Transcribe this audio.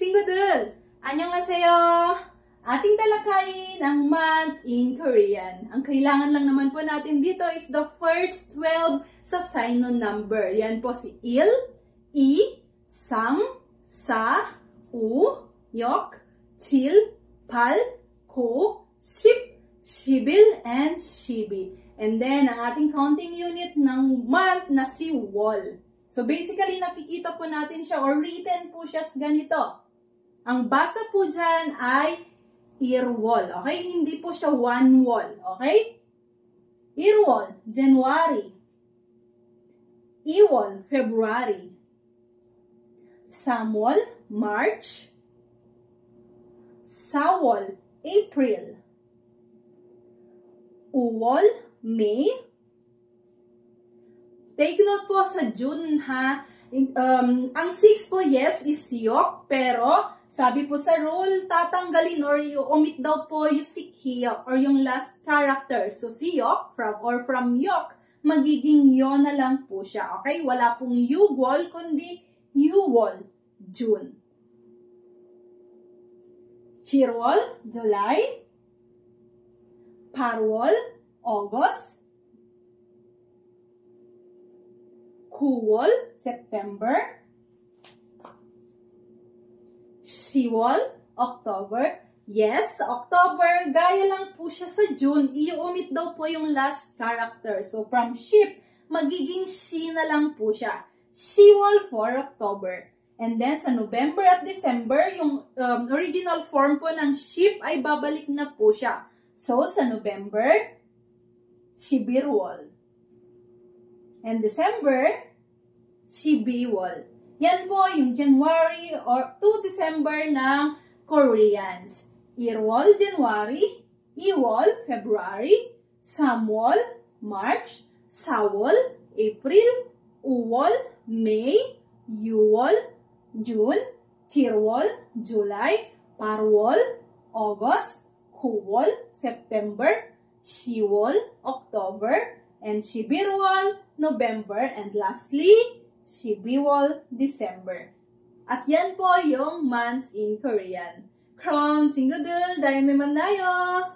친구들, 안녕하세요. Ating talakayin ang month in Korean. Ang kailangan lang naman po natin dito is the first 12 sa sign-on number. Yan po si il, i, sang, sa, u, yok, til, pal, ko, ship, shibil, and shibi. And then, ang ating counting unit ng month na si wol. So basically, nakikita po natin siya or written po siya ganito. Ang basa po dyan ay irwol. Okay? Hindi po siya one wol. Okay? Irwol, January. Iwol, February. Samwol, March. Sawol, April. Uwol, May. Take note po sa June ha. Ang 6 po, yes, is yok. Pero, sabi po sa rule, tatanggalin or i-omit daw po yung si kiyok or yung last character. So, si yok from yok, magiging yo na lang po siya. Okay? Wala pong yuwol, kundi yuwol, June. Chirwol, July. Parwol, August. Kuwol, September. Shiwol, October. Yes, October, gaya lang po siya sa June. I-omit daw po yung last character. So, from ship, magiging shi na lang po siya. Shiwol for October. And then, sa November at December, yung original form po ng ship ay babalik na po siya. So, sa November, shibirwol. And December, shibiwol. Yan po yung January or to December ng Koreans. Irwol, January. Iwol, February. Samwol, March. Sawol, April. Uwol, May. Yuwol, June. Chirwol, July. Parwol, August. Kuwol, September. Shiwol, October. And Shibirwol, November. And lastly, Shibiwol, December. At yan po yung months in Korean. 그럼 친구들, 다음에 만나요.